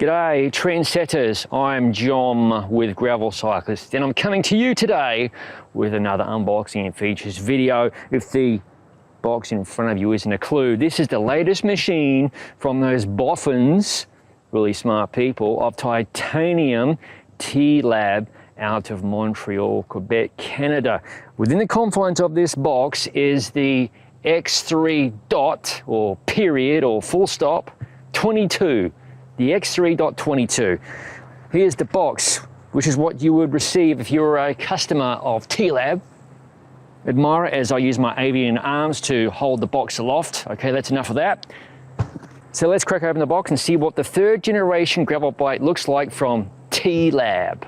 G'day trendsetters, I'm John with Gravel Cyclist and I'm coming to you today with another unboxing and features video. If the box in front of you isn't a clue, this is the latest machine from those boffins, really smart people, of titanium T-Lab out of Montreal, Quebec, Canada. Within the confines of this box is the X3 dot or period or full stop 22. The X3.22. Here's the box, which is what you would receive if you were a customer of T-Lab. Admire it as I use my avian arms to hold the box aloft. Okay, that's enough of that. So let's crack open the box and see what the third generation gravel bike looks like from T-Lab.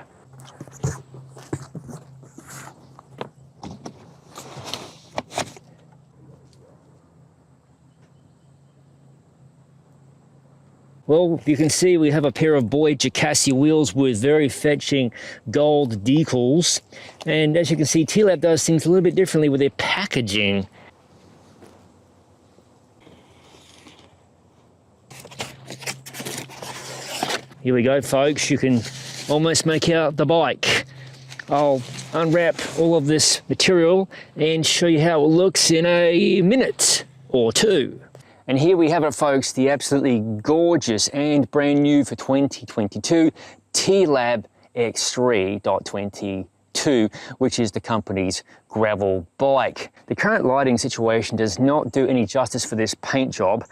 Well, you can see we have a pair of Voyager chassis wheels with very fetching gold decals. And as you can see, T-Lab does things a little bit differently with their packaging. Here we go, folks. You can almost make out the bike. I'll unwrap all of this material and show you how it looks in a minute or two. And here we have it, folks, the absolutely gorgeous and brand new for 2022 T-Lab X3.22, which is the company's gravel bike. The current lighting situation does not do any justice for this paint job.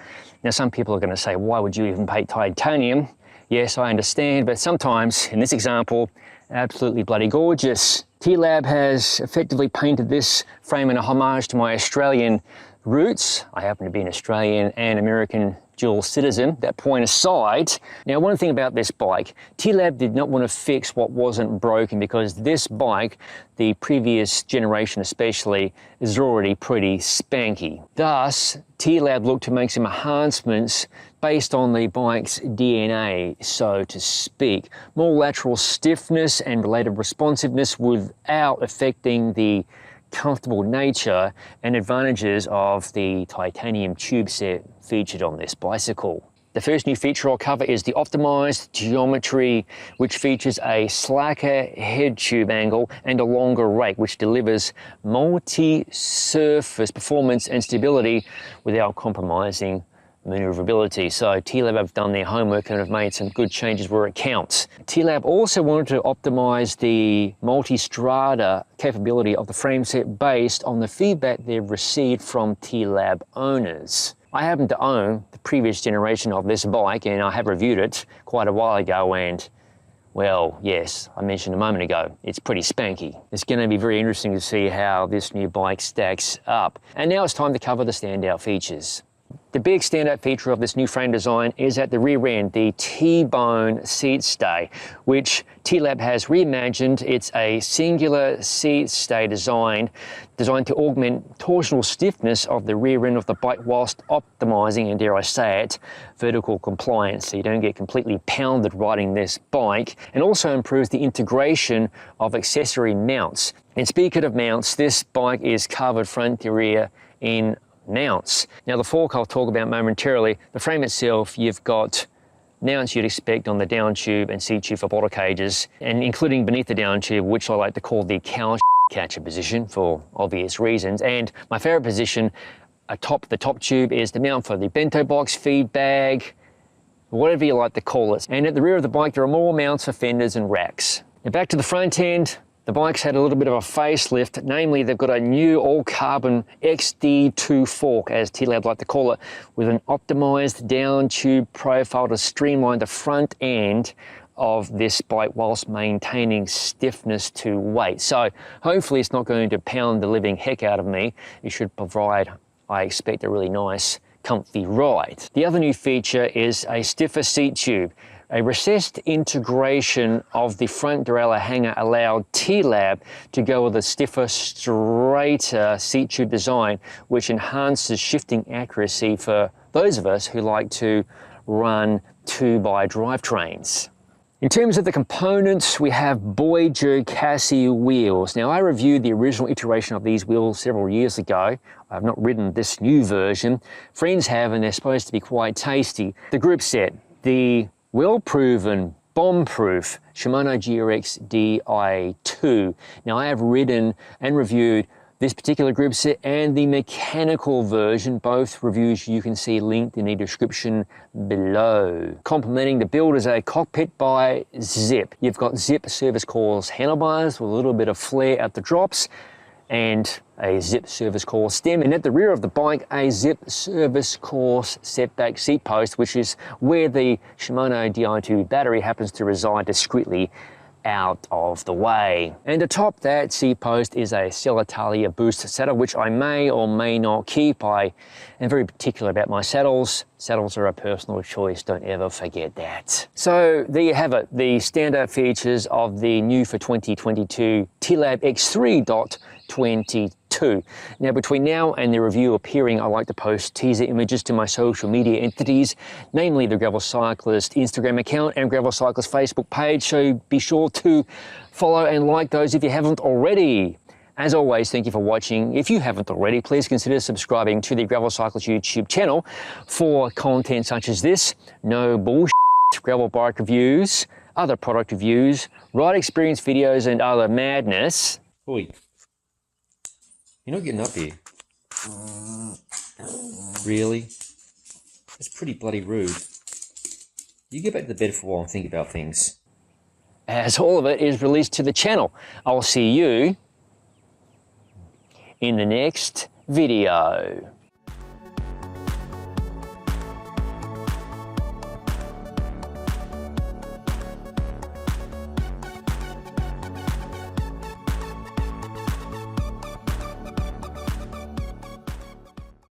Now, some people are going to say, why would you even paint titanium? Yes, I understand, but sometimes, in this example, absolutely bloody gorgeous. T-Lab has effectively painted this frame in a homage to my Australian roots. I happen to be an Australian and American dual citizen. That point aside, now one thing about this bike, T-Lab did not want to fix what wasn't broken, because this bike, the previous generation especially, is already pretty spanky. Thus, T-Lab looked to make some enhancements based on the bike's DNA, so to speak. More lateral stiffness and related responsiveness without affecting the comfortable nature and advantages of the titanium tube set featured on this bicycle. The first new feature I'll cover is the optimized geometry, which features a slacker head tube angle and a longer rake, which delivers multi-surface performance and stability without compromising maneuverability. So T-Lab have done their homework and have made some good changes where it counts. T-Lab also wanted to optimize the multi-strata capability of the frame set based on the feedback they've received from T-Lab owners. I happen to own the previous generation of this bike and I have reviewed it quite a while ago, and well, yes, I mentioned a moment ago, it's pretty spanky. It's going to be very interesting to see how this new bike stacks up. And now it's time to cover the standout features. The big standout feature of this new frame design is at the rear end, the T-bone seat stay, which T-Lab has reimagined. It's a singular seat stay designed to augment torsional stiffness of the rear end of the bike whilst optimizing, and dare I say it, vertical compliance, so you don't get completely pounded riding this bike, and also improves the integration of accessory mounts. And speaking of mounts, this bike is covered front to rear in mounts. Now the fork I'll talk about momentarily. The frame itself, you've got mounts you'd expect on the down tube and seat tube for bottle cages, and including beneath the down tube, which I like to call the cow catcher position for obvious reasons. And my favorite position atop the top tube is the mount for the bento box, feed bag, whatever you like to call it. And at the rear of the bike, there are more mounts for fenders and racks. Now back to the front end. The bike's had a little bit of a facelift, namely they've got a new all-carbon XD2 fork, as T-Lab like to call it, with an optimized down tube profile to streamline the front end of this bike whilst maintaining stiffness to weight. So hopefully it's not going to pound the living heck out of me. It should provide, I expect, a really nice, comfy ride. The other new feature is a stiffer seat tube. A recessed integration of the front derailleur hanger allowed T-Lab to go with a stiffer, straighter seat tube design, which enhances shifting accuracy for those of us who like to run 2x drivetrains. In terms of the components, we have Voyager chassis wheels. Now, I reviewed the original iteration of these wheels several years ago. I've not ridden this new version. Friends have, and they're supposed to be quite tasty. The group set, the well-proven, bomb-proof Shimano GRX Di2. Now I have ridden and reviewed this particular grip set and the mechanical version, both reviews you can see linked in the description below. Complementing the build is a cockpit by Zip. You've got Zip service course handlebars with a little bit of flare at the drops and a Zip service course stem, and at the rear of the bike a Zip service course setback seat post, which is where the Shimano Di2 battery happens to reside discreetly out of the way. And atop that seat post is a Celitalia Boost saddle, which I may or may not keep. I am very particular about my saddles. Saddles are a personal choice, don't ever forget that. So there you have it, the standout features of the new for 2022 T-Lab X3.22. Now between now and the review appearing, I like to post teaser images to my social media entities, namely the Gravel Cyclist Instagram account and Gravel Cyclist Facebook page, so be sure to follow and like those if you haven't already. As always, thank you for watching. If you haven't already, please consider subscribing to the Gravel Cyclist YouTube channel for content such as this, no bullshit gravel bike reviews, other product reviews, ride experience videos and other madness. Oi. You're not getting up here. Really? That's pretty bloody rude. You get back to bed for a while and think about things. As all of it is released to the channel. I'll see you in the next video.